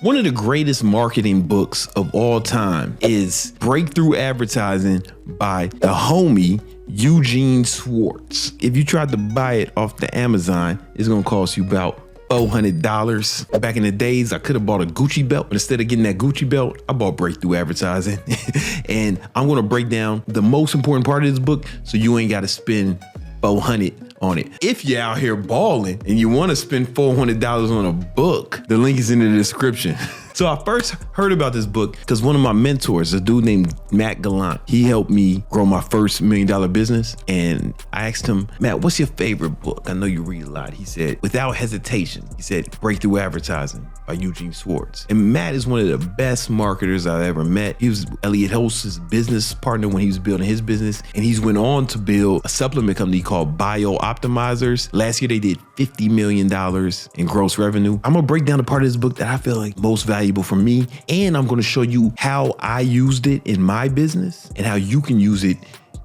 One of the greatest marketing books of all time is Breakthrough Advertising by the homie Eugene Schwartz. If you tried to buy it off the Amazon, it's gonna cost you about $400. Back in the days, I could have bought a Gucci belt, but instead of getting that Gucci belt, I bought Breakthrough Advertising. And I'm gonna break down the most important part of this book so you ain't gotta spend $400 on it. If you're out here balling and you want to spend $400 on a book, the link is in the description. So I first heard about this book because one of my mentors, a dude named Matt Gallant, he helped me grow my first $1 million business. And I asked him, Matt, what's your favorite book? I know you read a lot. He said, without hesitation, he said, Breakthrough Advertising by Eugene Schwartz. And Matt is one of the best marketers I've ever met. He was Elliot Holst's business partner when he was building his business. And he's went on to build a supplement company called Bio Optimizers. Last year, they did $50 million in gross revenue. I'm gonna break down the part of this book that I feel like most valuable for me. And I'm gonna show you how I used it in my business and how you can use it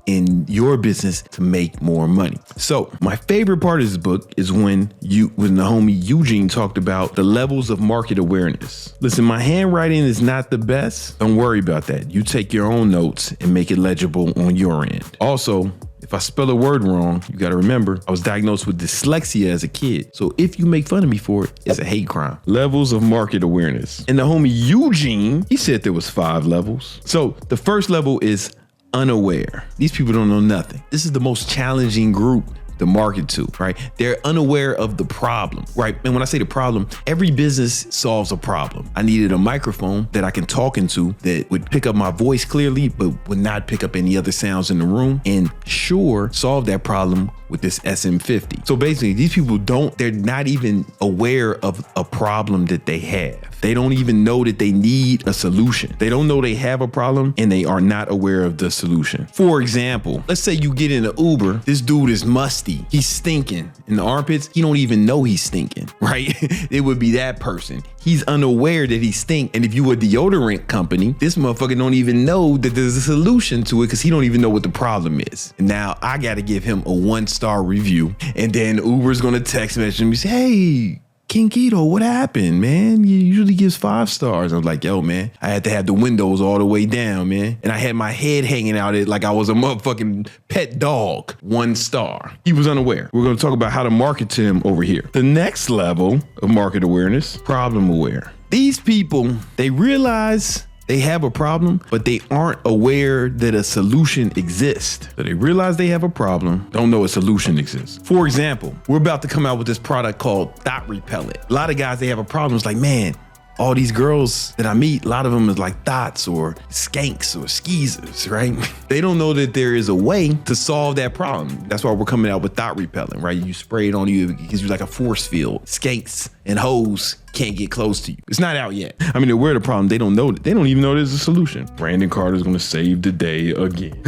in your business to make more money. So my favorite part of this book is when the homie Eugene talked about the levels of market awareness. Listen, my handwriting is not the best. Don't worry about that. You take your own notes and make it legible on your end. Also, if I spell a word wrong, you gotta remember, I was diagnosed with dyslexia as a kid. So if you make fun of me for it, it's a hate crime. Levels of market awareness. And the homie Eugene, he said there was 5 levels. So the first level is unaware. These people don't know nothing. This is the most challenging group to market to, right? They're unaware of the problem, right? And when I say the problem, every business solves a problem. I needed a microphone that I can talk into that would pick up my voice clearly, but would not pick up any other sounds in the room, and Shure solved that problem with this SM50. So basically, these people they're not even aware of a problem that they have. They don't even know that they need a solution. They don't know they have a problem and they are not aware of the solution. For example, let's say you get in an Uber, this dude is musty. He's stinking in the armpits. He don't even know he's stinking, right? It would be that person. He's unaware that he stink. And if you a deodorant company, this motherfucker don't even know that there's a solution to it because he don't even know what the problem is. And now I got to give him a 1-star review. And then Uber's going to text message me and say, hey, Kinkito, what happened, man? You usually gives 5 stars. I was like, yo, man, I had to have the windows all the way down, man. And I had my head hanging out it like I was a motherfucking pet dog. 1 star. He was unaware. We're going to talk about how to market to him over here. The next level of market awareness, problem aware. These people, they realize they have a problem, but they aren't aware that a solution exists. So they realize they have a problem, don't know a solution exists. For example, we're about to come out with this product called Thought Repellent. A lot of guys, they have a problem. It's like, man, all these girls that I meet, a lot of them is like thoughts or skanks or skeezers, right? They don't know that there is a way to solve that problem. That's why we're coming out with Thought Repellent, right? You spray it on you, it gives you like a force field. Skanks and hoes can't get close to you. It's not out yet. I mean, they're aware of the problem. They don't know. They don't even know there's a solution. Brandon Carter's gonna save the day again.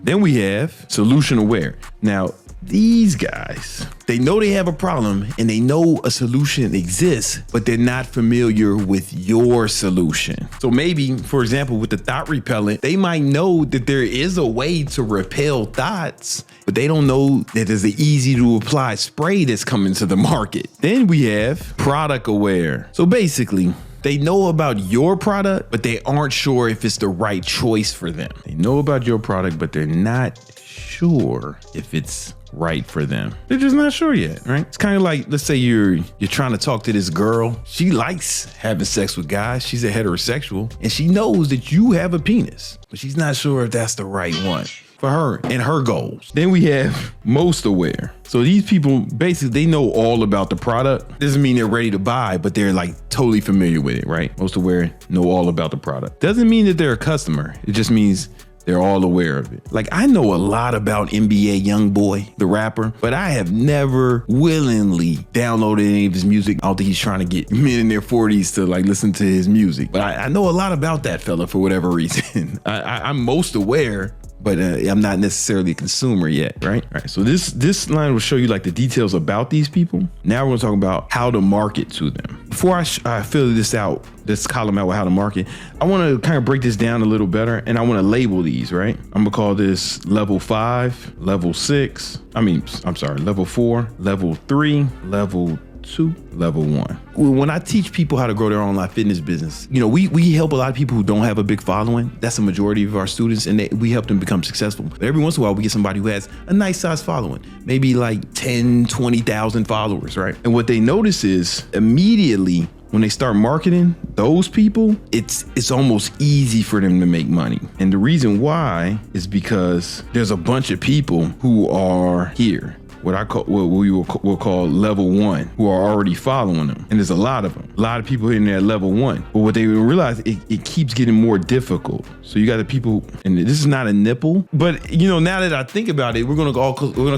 Then we have solution aware. Now, these guys, they know they have a problem and they know a solution exists, but they're not familiar with your solution. So maybe, for example, with the Thought Repellent, they might know that there is a way to repel thoughts, but they don't know that there's an easy to apply spray that's coming to the market. Then we have product aware. So basically, they know about your product, but they aren't sure if it's the right choice for them. They know about your product, but they're not sure if it's right for them. They're just not sure yet, right? It's kind of like, let's say you're trying to talk to this girl. She likes having sex with guys. She's a heterosexual and she knows that you have a penis, but she's not sure if that's the right one for her and her goals. Then we have most aware. So these people, basically, they know all about the product. Doesn't mean they're ready to buy, but they're like totally familiar with it, right? Most aware, know all about the product. Doesn't mean that they're a customer. It just means they're all aware of it. Like, I know a lot about NBA Youngboy, the rapper, but I have never willingly downloaded any of his music. I don't think he's trying to get men in their 40s to like listen to his music. But I know a lot about that fella for whatever reason. I'm most aware, but I'm not necessarily a consumer yet, right? All right, so this line will show you like the details about these people. Now we're gonna talk about how to market to them. Before I fill this column out with how to market, I wanna kind of break this down a little better and I wanna label these, right? I'm gonna call this level 5, level 6, level 4, level 3, level 2, level 1. When I teach people how to grow their online fitness business, we help a lot of people who don't have a big following. That's the majority of our students, and we help them become successful. But every once in a while, we get somebody who has a nice size following, maybe like 10, 20,000 followers, right? And what they notice is immediately when they start marketing those people, it's almost easy for them to make money. And the reason why is because there's a bunch of people who are here, what we will call level 1, who are already following them. And there's a lot of them. A lot of people in there at level 1. But what they realize, it keeps getting more difficult. So you got the people, and this is not a nipple, but now that I think about it, we're gonna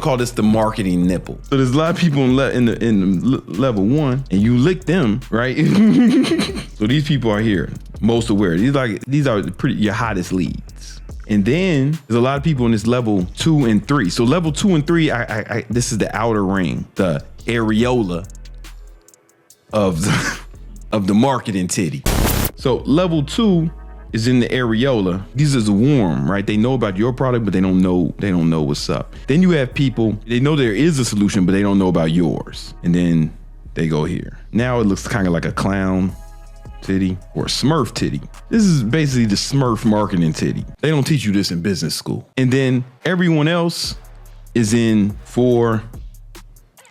call this the marketing nipple. So there's a lot of people in level 1, and you lick them, right? So these people are here, most aware. These are your hottest leads. And then there's a lot of people in this level 2 and 3. So level 2 and 3, this is the outer ring, the areola of the marketing titty. So level 2 is in the areola. These is warm, right? They know about your product, but they don't know what's up. Then you have people, they know there is a solution, but they don't know about yours. And then they go here. Now it looks kind of like a clown titty or Smurf titty. This is basically the Smurf marketing titty. They don't teach you this in business school. And then everyone else is in 4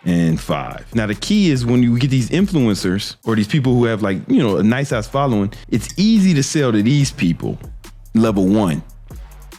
and 5. Now the key is when you get these influencers or these people who have a nice ass following, it's easy to sell to these people level 1,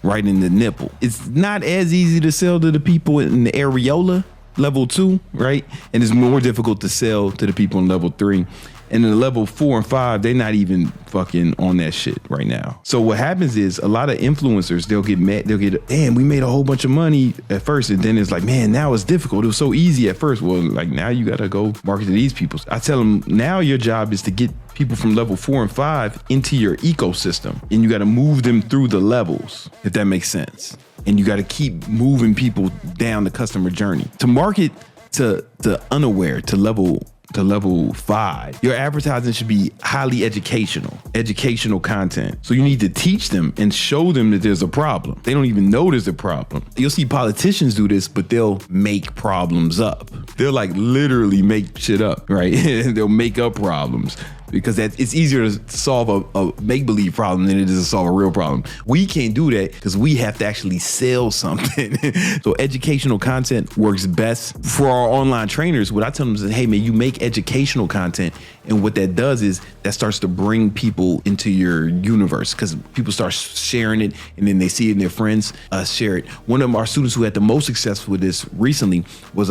right in the nipple. It's not as easy to sell to the people in the areola level 2, right? And it's more difficult to sell to the people in level 3. And in level 4 and 5, they're not even fucking on that shit right now. So what happens is a lot of influencers, they'll get mad. They'll get, damn, we made a whole bunch of money at first. And then it's like, man, now it's difficult. It was so easy at first. Well, now you got to go market to these people. I tell them now your job is to get people from level 4 and 5 into your ecosystem. And you got to move them through the levels, if that makes sense. And you got to keep moving people down the customer journey. To market to the unaware, to level 5, your advertising should be highly educational content. So you need to teach them and show them that there's a problem. They don't even know there's a problem. You'll see politicians do this, but they'll make problems up. They'll literally make shit up, right? They'll make up problems. Because it's easier to solve a make-believe problem than it is to solve a real problem. We can't do that because we have to actually sell something. So educational content works best for our online trainers. What I tell them is, hey man, you make educational content, and what that does is that starts to bring people into your universe because people start sharing it, and then they see it in their friends share it. One of our students who had the most success with this recently was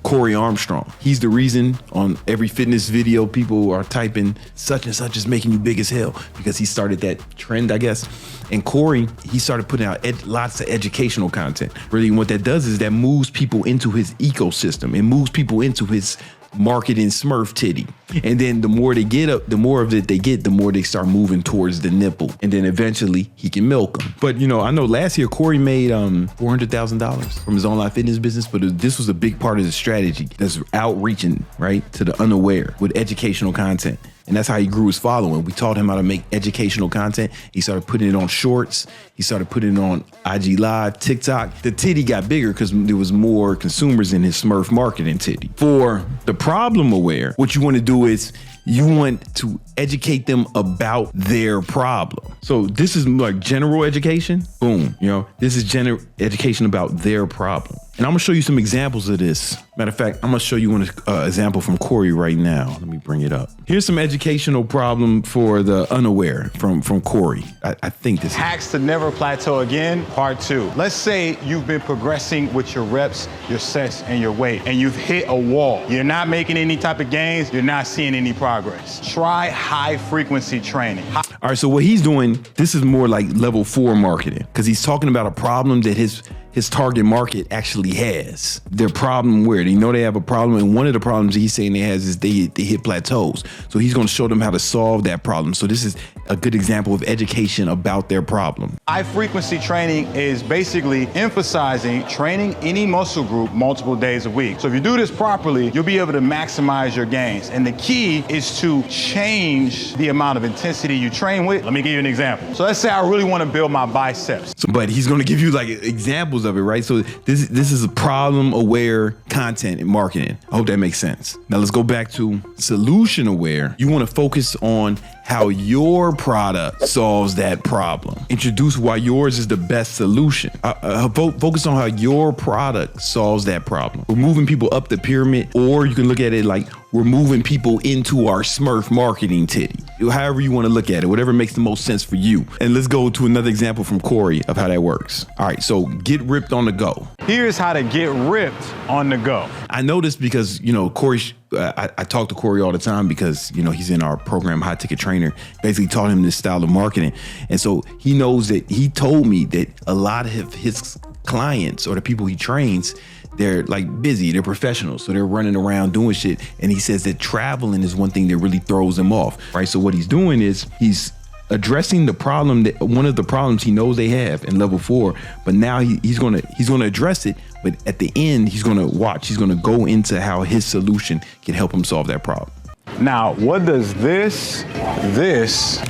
Corey Armstrong. He's the reason on every fitness video people are typing such and such is making you big as hell because he started that trend, I guess. And Corey, he started putting out lots of educational content. Really, what that does is that moves people into his ecosystem. It moves people into his marketing Smurf titty. And then the more they get up, the more of it they get, the more they start moving towards the nipple. And then eventually he can milk them. But I know last year Corey made $400,000 from his online fitness business, but this was a big part of the strategy. That's outreaching, right, to the unaware with educational content. And that's how he grew his following. We taught him how to make educational content. He started putting it on shorts. He started putting it on IG Live, TikTok. The titty got bigger because there was more consumers in his Smurf marketing titty. For the problem aware, what you want to do is you want to educate them about their problem. So this is like general education. Boom. This is general education about their problem. And I'm gonna show you some examples of this. Matter of fact, I'm gonna show you an example from Corey right now. Let me bring it up. Here's some educational problem for the unaware from Corey. I think this Hacks to never plateau again, part 2. Let's say you've been progressing with your reps, your sets, and your weight, and you've hit a wall. You're not making any type of gains. You're not seeing any progress. Try high frequency training. All right, so what he's doing, this is more like level 4 marketing because he's talking about a problem that his target market actually has. Their problem where they know they have a problem, and one of the problems he's saying they has is they hit plateaus. So he's going to show them how to solve that problem. So this is a good example of education about their problem. High frequency training is basically emphasizing training any muscle group multiple days a week. So if you do this properly, you'll be able to maximize your gains. And the key is to change the amount of intensity you train with. Let me give you an example. So let's say I really want to build my biceps. But he's going to give you examples examples of it, right? So this is a problem-aware content and marketing. I hope that makes sense. Now let's go back to solution-aware. You want to focus on how your product solves that problem. Introduce why yours is the best solution. Focus on how your product solves that problem. We're moving people up the pyramid, or you can look at it like we're moving people into our Smurf marketing titty. However you want to look at it, whatever makes the most sense for you. And let's go to another example from Corey of how that works. All right, so get ripped on the go. Here's how to get ripped on the go. I know this because, Corey, I talk to Corey all the time because, he's in our program, High Ticket Trainer, basically taught him this style of marketing. And so he knows that he told me that a lot of his clients or the people he trains, they're like busy, they're professionals. So they're running around doing shit. And he says that traveling is one thing that really throws him off, right? So what he's doing is he's addressing the problem, that one of the problems he knows they have in level 4, but now he's gonna address it. But at the end, he's gonna go into how his solution can help him solve that problem. Now, what does this,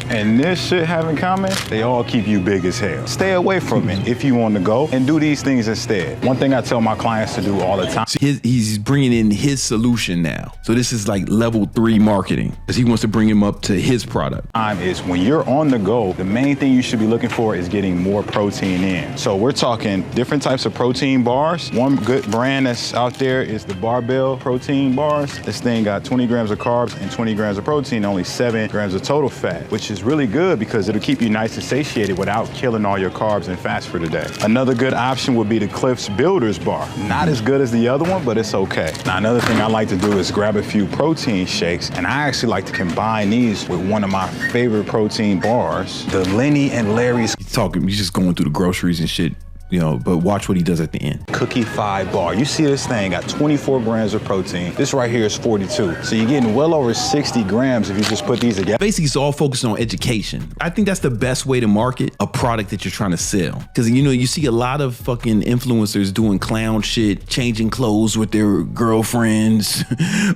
and this shit have in common? They all keep you big as hell. Stay away from it if you want to go, and do these things instead. One thing I tell my clients to do all the time. He's bringing in his solution now. So this is like level 3 marketing, because he wants to bring him up to his product. Is when you're on the go, the main thing you should be looking for is getting more protein in. So we're talking different types of protein bars. One good brand that's out there is the Barbell protein bars. This thing got 20 grams of carbs and 20 grams of protein, only 7 grams of total fat, which is really good because it'll keep you nice and satiated without killing all your carbs and fats for the day. Another good option would be the Cliff's Builders bar. Not as good as the other one, but it's okay. Now, another thing I like to do is grab a few protein shakes, and I actually like to combine these with one of my favorite protein bars, the Lenny and Larry's. He's just going through the groceries and shit. But watch what he does at the end. Cookie 5 bar. You see this thing got 24 grams of protein. This right here is 42. So you're getting well over 60 grams if you just put these together. Basically, it's all focused on education. I think that's the best way to market a product that you're trying to sell. Because, you see a lot of fucking influencers doing clown shit, changing clothes with their girlfriends,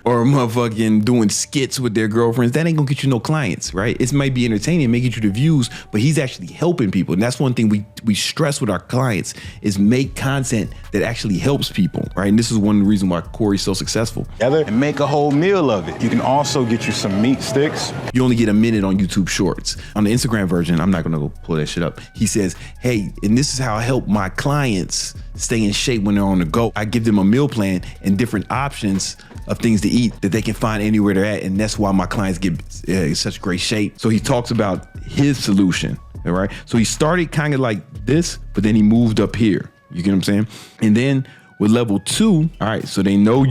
or motherfucking doing skits with their girlfriends. That ain't gonna get you no clients, right? It might be entertaining, may get you the views, but he's actually helping people. And that's one thing we stress with our clients, is make content that actually helps people, right? And this is one reason why Corey's so successful. And make a whole meal of it. You can also get you some meat sticks. You only get a minute on YouTube Shorts. On the Instagram version, I'm not gonna go pull that shit up. He says, hey, and this is how I help my clients stay in shape when they're on the go. I give them a meal plan and different options of things to eat that they can find anywhere they're at. And that's why my clients get such great shape. So he talks about his solution. All right. So he started kind of like this, but then he moved up here. You get what I'm saying? And then with level 2, all right, so they know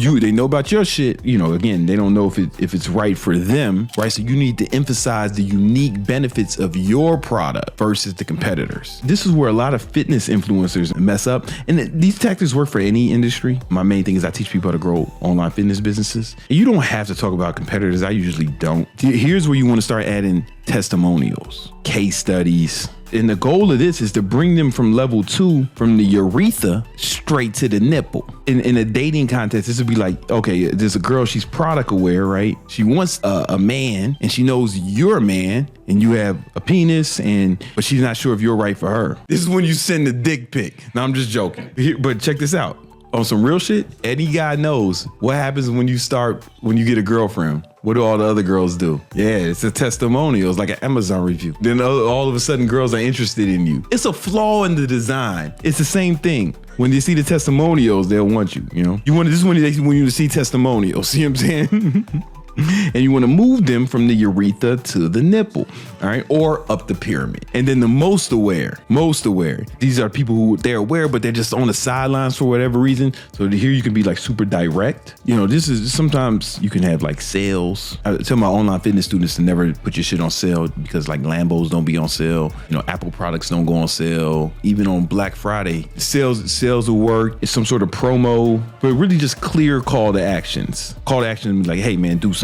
about your shit. Again, they don't know if it's right for them, right? So you need to emphasize the unique benefits of your product versus the competitors. This is where a lot of fitness influencers mess up. And these tactics work for any industry. My main thing is I teach people how to grow online fitness businesses. And you don't have to talk about competitors. I usually don't. Here's where you want to start adding testimonials, case studies. And the goal of this is to bring them from level 2, from the urethra straight to the nipple. In a dating contest, this would be like, okay, there's a girl, she's product aware, right? She wants a man, and she knows you're a man, and you have a penis, but she's not sure if you're right for her. This is when you send the dick pic. Now, I'm just joking. But check this out. On some real shit, any guy knows what happens when you get a girlfriend. What do all the other girls do? Yeah, it's a testimonial. It's like an Amazon review. Then all of a sudden, girls are interested in you. It's a flaw in the design. It's the same thing. When they see the testimonials, they'll want you, This is when they want you to see testimonials. See what I'm saying? And you want to move them from the urethra to the nipple, all right, or up the pyramid. And then the most aware. These are people who they're aware, but they're just on the sidelines for whatever reason. So here you can be like super direct. This is sometimes you can have like sales. I tell my online fitness students to never put your shit on sale because like Lambos don't be on sale. Apple products don't go on sale. Even on Black Friday, sales will work. It's some sort of promo, but really just clear call to actions. Call to action like, hey man, do something.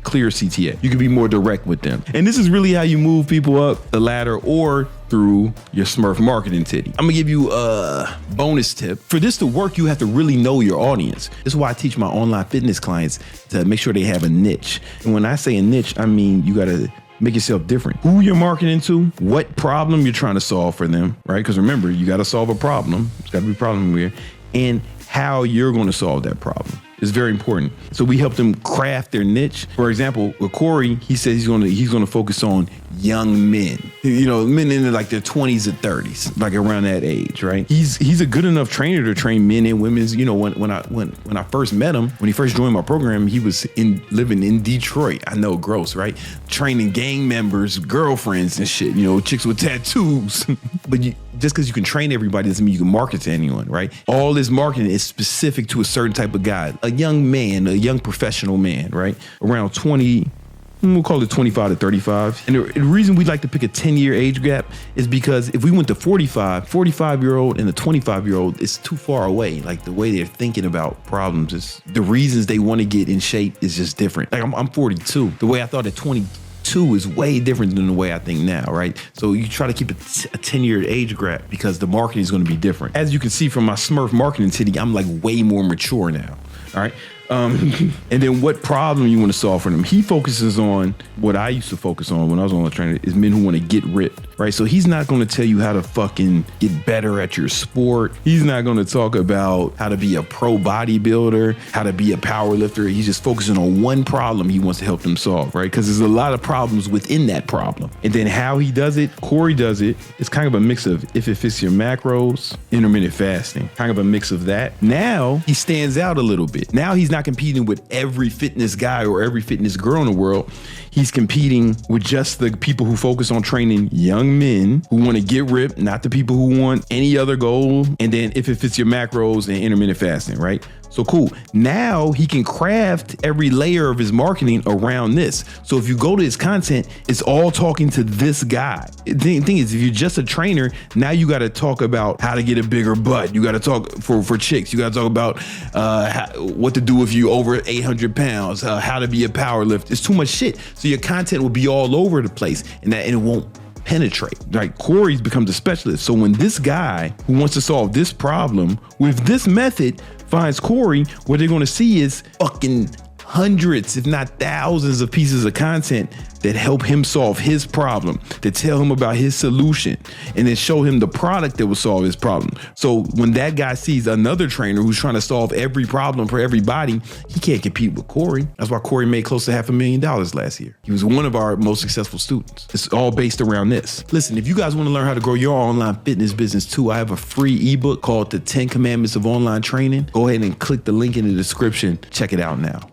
Clear CTA. You can be more direct with them. And this is really how you move people up the ladder or through your Smurf marketing titty. I'm gonna give you a bonus tip. For this to work, you have to really know your audience. This is why I teach my online fitness clients to make sure they have a niche. And when I say a niche, I mean you gotta make yourself different. Who you're marketing to, what problem you're trying to solve for them, right? Because remember, you got to solve a problem. It's got to be a problem here. And how you're going to solve that problem is very important. So we help them craft their niche. For example, with Corey, he says he's going to focus on young men, men in like their 20s and 30s, like around that age, right? He's a good enough trainer to train men and women. When I first met him, when he first joined my program, he was living in Detroit. I know, gross, right? Training gang members, girlfriends and shit, chicks with tattoos. But just because you can train everybody doesn't mean you can market to anyone, right? All this marketing is specific to a certain type of guy, a young man, a young professional man, right? Around 20, we'll call it 25 to 35. And the reason we like to pick a 10-year age gap is because if we went to 45-year-old and a 25-year-old, it's too far away. Like the way they're thinking about problems is the reasons they want to get in shape is just different. Like I'm 42. The way I thought at 22 is way different than the way I think now, right? So you try to keep a 10-year age gap because the marketing is going to be different. As you can see from my Smurf marketing titty, I'm like way more mature now, all right? And then what problem you want to solve for them. He focuses on what I used to focus on when I was on the trainer is men who want to get ripped, right? So he's not going to tell you how to fucking get better at your sport. He's not going to talk about how to be a pro bodybuilder, how to be a power lifter. He's just focusing on one problem he wants to help them solve, right? Because there's a lot of problems within that problem. And then how he does it, Corey does it, it's kind of a mix of if it fits your macros, intermittent fasting, kind of a mix of that. Now he stands out a little bit. Now he's not competing with every fitness guy or every fitness girl in the world. He's competing with just the people who focus on training young men who want to get ripped, not the people who want any other goal. And then if it fits your macros and intermittent fasting, right? So cool. Now he can craft every layer of his marketing around this. So if you go to his content, it's all talking to this guy. The thing is, if you're just a trainer, now you got to talk about how to get a bigger butt. You got to talk for chicks. You got to talk about what to do if you over 800 pounds, how to be a power lift. It's too much shit. So your content will be all over the place and it won't penetrate. Like Corey's becomes a specialist. So when this guy who wants to solve this problem with this method finds Corey, what they're going to see is fucking hundreds, if not thousands of pieces of content that help him solve his problem, that tell him about his solution, and then show him the product that will solve his problem. So when that guy sees another trainer who's trying to solve every problem for everybody, he can't compete with Corey. That's why Corey made close to $500,000 last year. He was one of our most successful students. It's all based around this. Listen, if you guys want to learn how to grow your online fitness business too, I have a free ebook called The 10 Commandments of Online Training. Go ahead and click the link in the description. Check it out now.